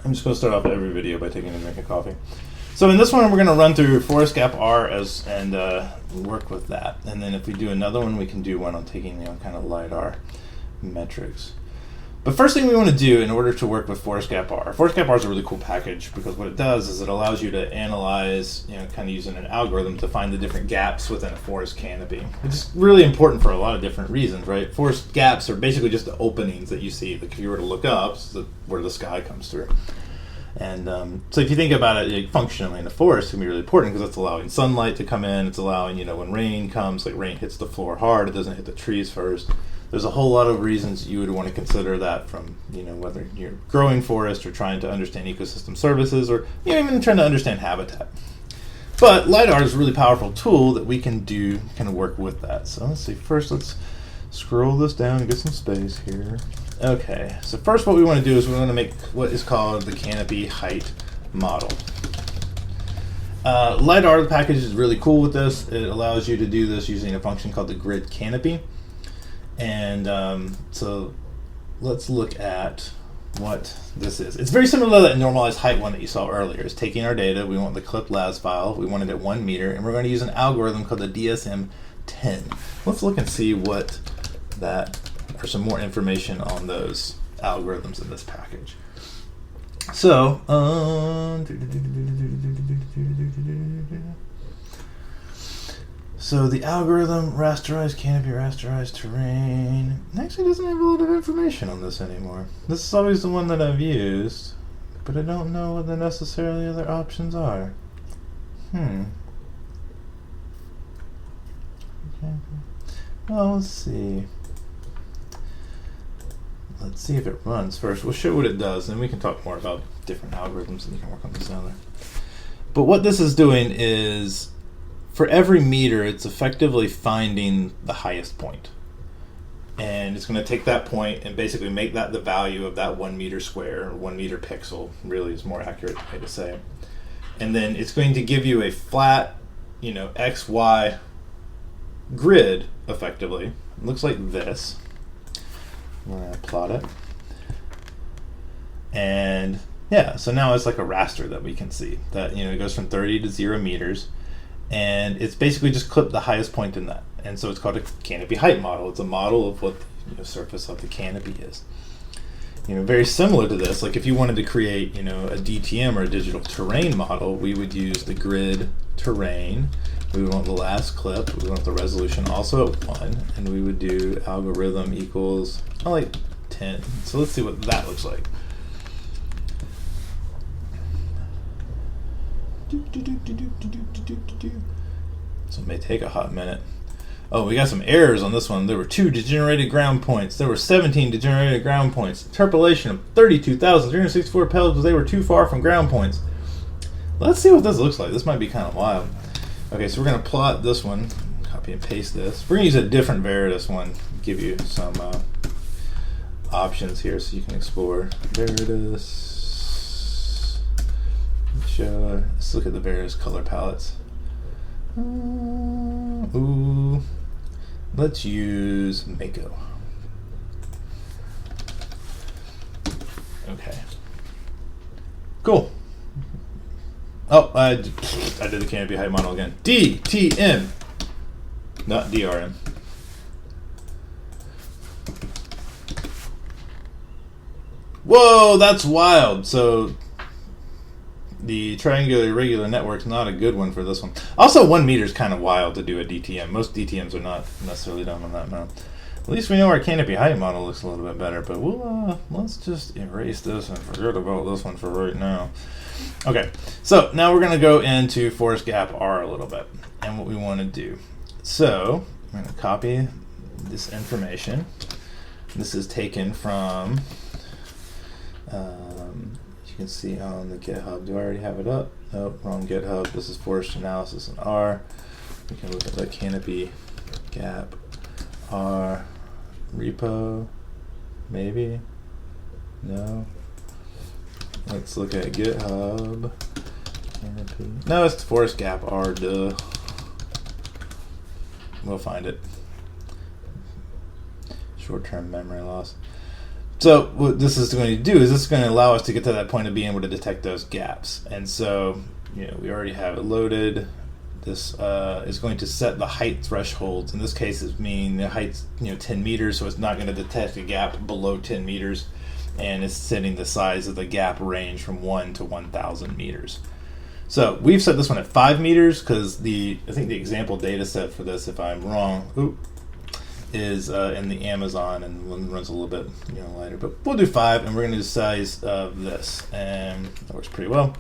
I'm just going to start off every video by taking a drink of coffee. So in this one, we're going to run through ForestGapR and work with that. And then if we do another one, we can do one on taking kind of LiDAR metrics. But first thing we want to do in order to work with ForestGapR is a really cool package because what it does is it allows you to analyze, kind of using an algorithm to find the different gaps within a forest canopy. It's really important for a lot of different reasons, right? Forest gaps are basically just the openings that you see. Like if you were to look up, it's where the sky comes through. And so if you think about it functionally in the forest, it can be really important because it's allowing sunlight to come in. It's allowing, when rain comes, like rain hits the floor hard, it doesn't hit the trees first. There's a whole lot of reasons you would want to consider that from, whether you're growing forest or trying to understand ecosystem services or even trying to understand habitat. But LiDAR is a really powerful tool that we can do, kind of work with that. So let's see, first let's scroll this down and get some space here. Okay, so first what we want to do is we want to make what is called the canopy height model. LiDAR package is really cool with this. It allows you to do this using a function called the grid canopy. And so let's look at what this is. It's very similar to that normalized height one that you saw earlier. It's taking our data, we want the clipped LAS file, we want it at 1 meter, and we're going to use an algorithm called the DSM-10. Let's look and see what that, or some more information on those algorithms in this package. So, so the algorithm, rasterized canopy, rasterized terrain, actually doesn't have a lot of information on this anymore. This is always the one that I've used, but I don't know what the necessarily other options are. Okay. Well, let's see. Let's see if it runs first. We'll show what it does, and we can talk more about different algorithms and you can work on this other. But what this is doing is, for every meter, it's effectively finding the highest point. And it's going to take that point and basically make that the value of that 1 meter square, or 1 meter pixel, really is more accurate way to say. And then it's going to give you a flat, X, Y grid, effectively. It looks like this. We're going to plot it. And yeah, so now it's like a raster that we can see. That, it goes from 30 to 0 meters. And it's basically just clipped the highest point in that. And so it's called a canopy height model. It's a model of what the surface of the canopy is. Very similar to this, like if you wanted to create, a DTM or a digital terrain model, we would use the grid terrain. We would want the last clip. We want the resolution also at 1. And we would do algorithm equals, like 10. So let's see what that looks like. So it may take a hot minute. Oh, we got some errors on this one. There were 2 degenerated ground points. There were 17 degenerated ground points. Interpolation of 32,364 pebbles because they were too far from ground points. Let's see what this looks like. This might be kind of wild. Okay, so we're going to plot this one. Copy and paste this. We're going to use a different Veritas one. Give you some options here so you can explore. Veritas. Let's look at the various color palettes. Let's use Mako. Okay. Cool. Oh, I did the canopy height model again. DTM, not DRM. Whoa, that's wild. So the triangular irregular network's not a good one for this one. Also, 1 meter is kind of wild to do a DTM. Most DTMs are not necessarily done on that amount. At least we know our canopy height model looks a little bit better, but let's just erase this and forget about this one for right now. Okay, so now we're going to go into ForestGapR a little bit and what we want to do. So I'm going to copy this information. This is taken from you can see on the GitHub. Do I already have it up? Nope, wrong GitHub. This is Forest Analysis in R. We can look at the Canopy Gap R repo. Maybe? No? Let's look at GitHub. Canopy. No, it's ForestGapR, duh. We'll find it. Short-term memory loss. So what this is going to do is this is going to allow us to get to that point of being able to detect those gaps. And so, we already have it loaded. This is going to set the height thresholds. In this case, it's meaning the height's 10 meters, so it's not going to detect a gap below 10 meters. And it's setting the size of the gap range from 1 to 1,000 meters. So we've set this one at 5 meters because I think the example data set for this, if I'm wrong, is in the Amazon, and one runs a little bit lighter. But we'll do 5, and we're going to do the size of this, and that works pretty well.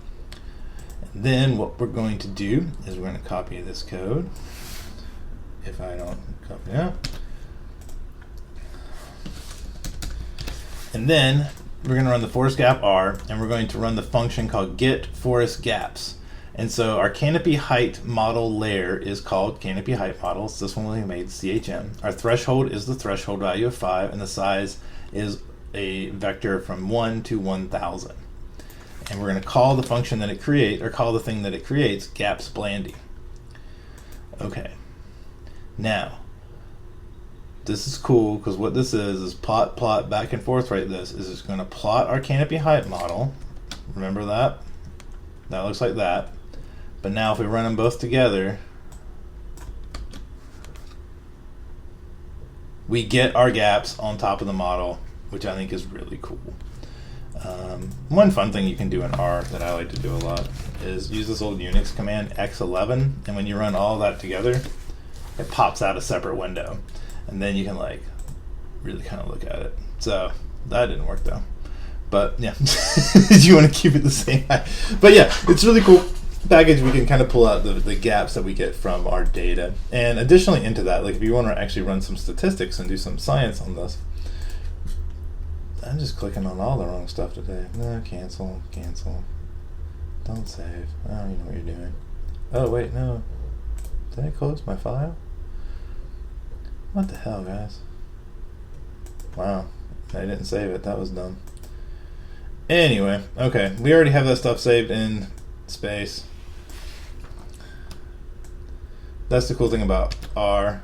And then what we're going to do is we're going to copy this code. If I don't copy it out. And then we're going to run the ForestGapR, and we're going to run the function called getForestGaps. And so our canopy height model layer is called canopy height model. It's this one we made, CHM. Our threshold is the threshold value of 5, and the size is a vector from 1 to 1,000. And we're going to call the function that it creates, or call the thing that it creates, GapsBlandy. Okay. Now, this is cool because what this is plot, back and forth right this. Is it's going to plot our canopy height model. Remember that? That looks like that. But now if we run them both together, we get our gaps on top of the model, which I think is really cool. One fun thing you can do in R that I like to do a lot is use this old Unix command X11, and when you run all that together, it pops out a separate window. And then you can really kind of look at it. So that didn't work though. But yeah, you want to keep it the same height. But yeah, it's really cool package. We can kind of pull out the gaps that we get from our data. And additionally into that, if you want to actually run some statistics and do some science on this, I'm just clicking on all the wrong stuff today. No, cancel. Don't save. I don't even know what you're doing. Oh wait, no. Did I close my file? What the hell, guys? Wow, I didn't save it. That was dumb. Anyway, okay, we already have that stuff saved in space. That's the cool thing about R.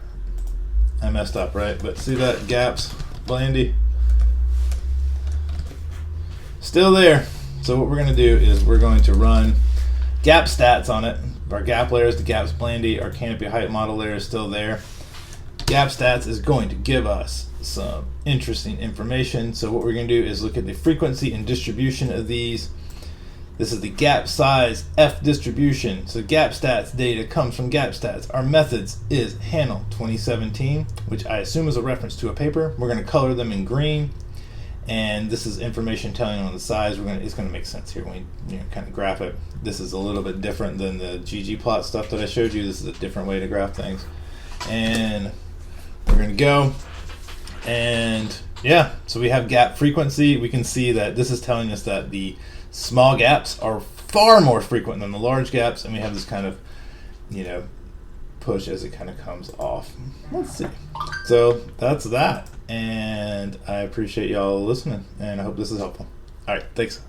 I messed up, right? But see that GapsBlandy? Still there. So what we're going to do is we're going to run gap stats on it. Our gap layer is the GapsBlandy. Our canopy height model layer is still there. Gap stats is going to give us some interesting information. So what we're going to do is look at the frequency and distribution of these. This is the gap size F distribution. So gap stats data comes from gap stats. Our methods is Hannell 2017, which I assume is a reference to a paper. We're going to color them in green. And this is information telling on the size. It's going to make sense here when we kind of graph it. This is a little bit different than the ggplot stuff that I showed you. This is a different way to graph things. And we're going to go. And yeah, so we have gap frequency. We can see that this is telling us that the small gaps are far more frequent than the large gaps. And we have this kind of, push as it kind of comes off. Let's see. So that's that. And I appreciate y'all listening, and I hope this is helpful. All right, thanks.